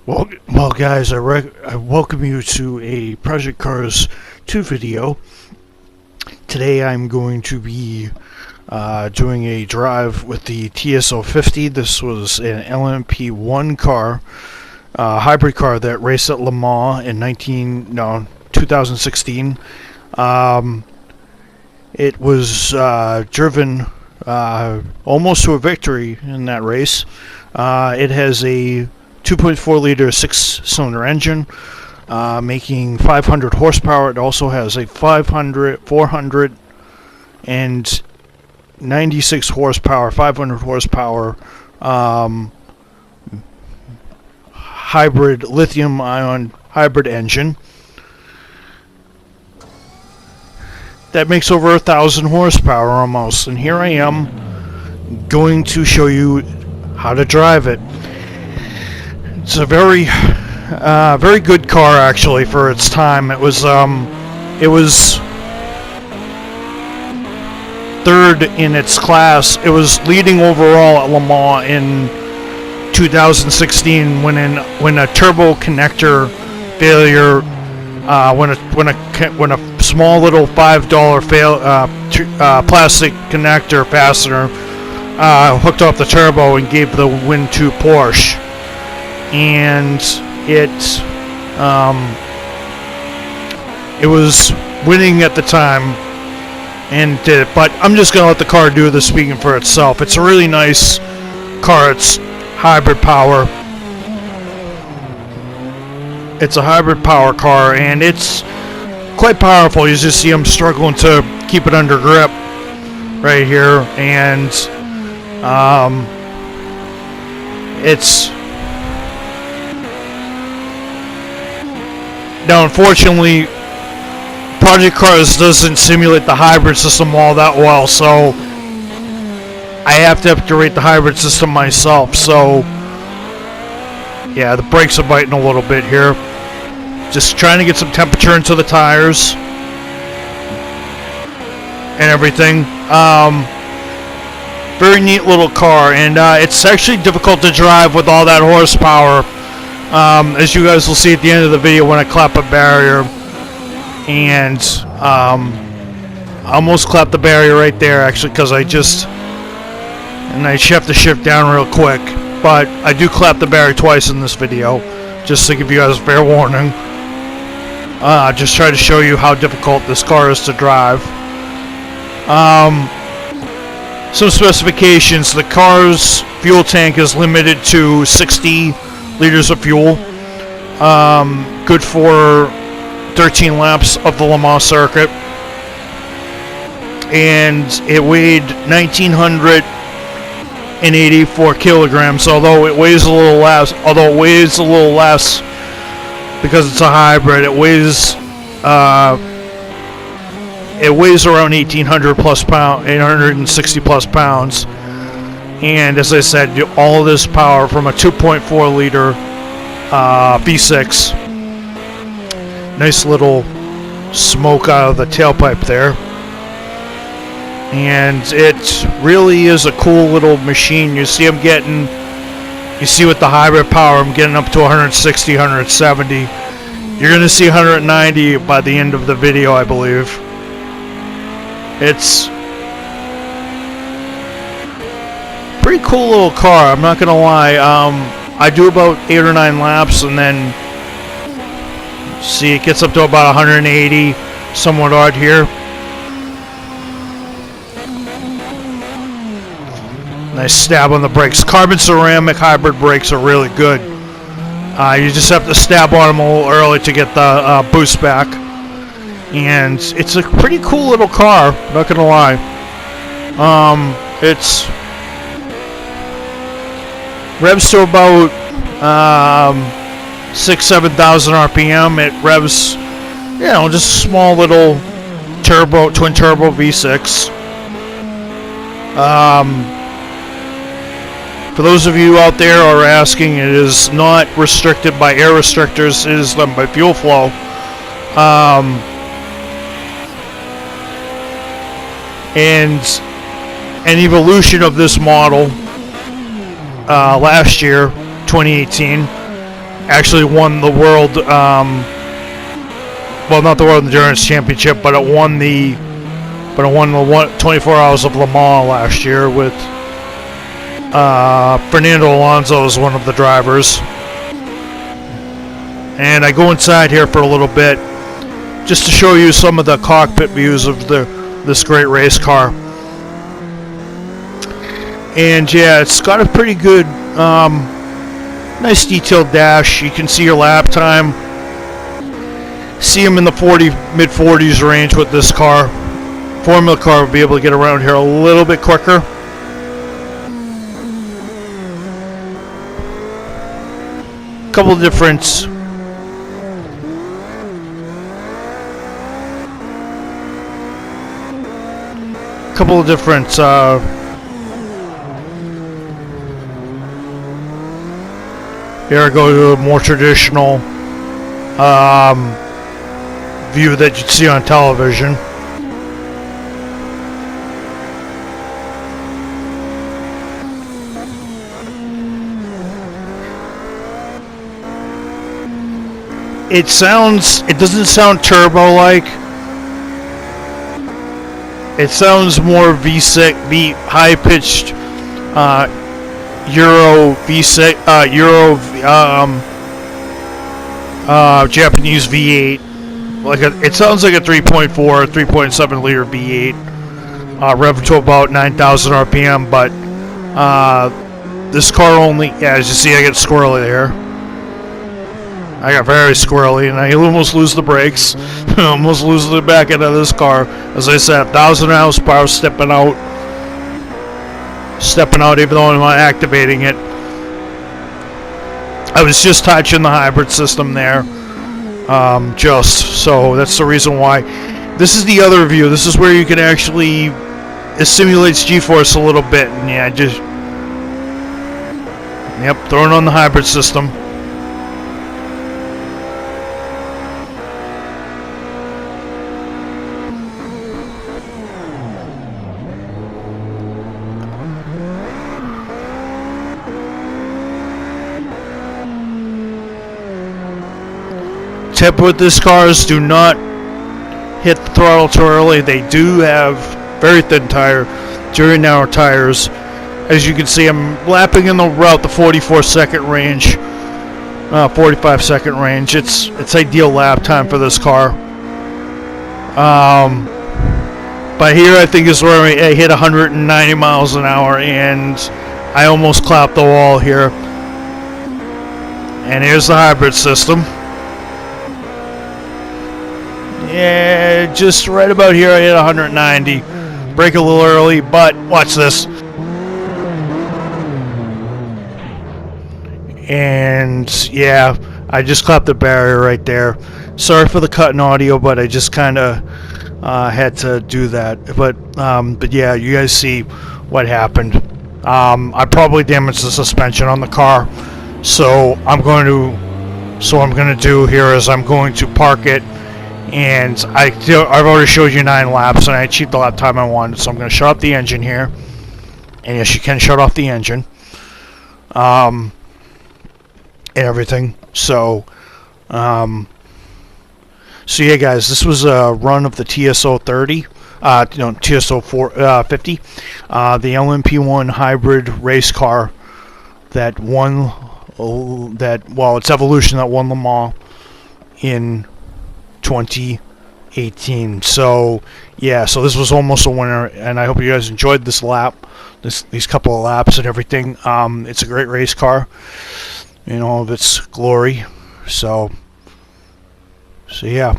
Well, guys, I welcome you to a Project Cars 2 video. Today I'm going to be doing a drive with the TS050. This was an LMP1 car, hybrid car that raced at Le Mans in 2016. It was driven almost to a victory in that race. It has a 2.4 liter 6-cylinder engine, making 500 horsepower. It also has a 496 horsepower, 500 horsepower hybrid lithium-ion hybrid engine that makes over 1,000 horsepower almost. And here I am going to show you how to drive it. It's a very good car actually for its time. It was third in its class. It was leading overall at Le Mans in 2016 when a turbo connector failure, when a small little $5 plastic connector fastener hooked off the turbo and gave the win to Porsche. And it was winning at the time, but I'm just gonna let the car do the speaking for itself. It's a really nice car. It's hybrid power. It's a hybrid power car, and it's quite powerful. You just see I'm struggling to keep it under grip right here, and it's now, unfortunately, Project Cars doesn't simulate the hybrid system all that well, so I have to upgrade the hybrid system myself. So, yeah, the brakes are biting a little bit here. Just trying to get some temperature into the tires and everything. Very neat little car, and it's actually difficult to drive with all that horsepower. As you guys will see at the end of the video when I clap a barrier, and I almost clapped the barrier right there actually, because I have to shift down real quick, but I do clap the barrier twice in this video just to give you guys a fair warning. Just try to show you how difficult this car is to drive. Some specifications: the car's fuel tank is limited to 60 liters of fuel, good for 13 laps of the Le Mans circuit, and it weighed 1,984 kilograms. Although it weighs a little less, because it's a hybrid, it weighs around 860 plus pounds. And as I said, all of this power from a 2.4 liter V6. Nice little smoke out of the tailpipe there. And it really is a cool little machine. You see with the hybrid power, I'm getting up to 160, 170. You're going to see 190 by the end of the video, I believe. It's pretty cool little car, I'm not gonna lie. I do about 8 or 9 laps, and then see it gets up to about 180, somewhat odd here. Nice stab on the brakes. Carbon ceramic hybrid brakes are really good. You just have to stab on them a little early to get the boost back. And it's a pretty cool little car, not gonna lie. It's revs to about 6,000-7,000 RPM. It revs, just a small little twin turbo V6. For those of you out there who are asking, it is not restricted by air restrictors. It is done by fuel flow. And an evolution of this model last year, 2018, actually won the world, well, not the World Endurance Championship, but it won the 24 Hours of Le Mans last year with Fernando Alonso as one of the drivers. And I go inside here for a little bit just to show you some of the cockpit views of this great race car. And yeah, it's got a pretty good, nice detailed dash. You can see your lap time. See them in the mid 40s range with this car. Formula car will be able to get around here a little bit quicker. Couple of different here I go to a more traditional view that you'd see on television. It doesn't sound turbo-like. It sounds more V6, high-pitched Euro V6, Japanese V8. It sounds like a 3.4 or 3.7 liter V8, revved to about 9,000 RPM. But this car only, as you see, I get squirrely there. I got very squirrely, and I almost lose the brakes. Almost lose the back end of this car. As I said, 1,000 horsepower stepping out, even though I'm not activating it. I was just touching the hybrid system there, so that's the reason why. This is the other view. This is where you can actually, it simulates G-force a little bit, and yeah, throwing on the hybrid system. Tip with this car is do not hit the throttle too early. They do have very thin tire, very narrow tires. As you can see, I'm lapping in the 44 second range, 45 second range. It's ideal lap time for this car. But here I think is where I hit 190 miles an hour, and I almost clapped the wall here. And here's the hybrid system. Yeah, just right about here I hit 190. Brake a little early, but watch this. And yeah, I just clapped the barrier right there. Sorry for the cut in audio, but I just kind of had to do that. But yeah, you guys see what happened. I probably damaged the suspension on the car, so I'm going to do here is I'm going to park it. And I've already showed you 9 laps, and I achieved the lap time I wanted. So I'm going to shut off the engine here. And yes, you can shut off the engine. And everything. So yeah, guys, this was a run of the TS030. TS050. The LMP1 hybrid race car that won, its evolution that won Le Mans in 2018. So yeah, so this was almost a winner, and I hope you guys enjoyed this lap, these couple of laps and everything. It's a great race car in all of its glory. So yeah.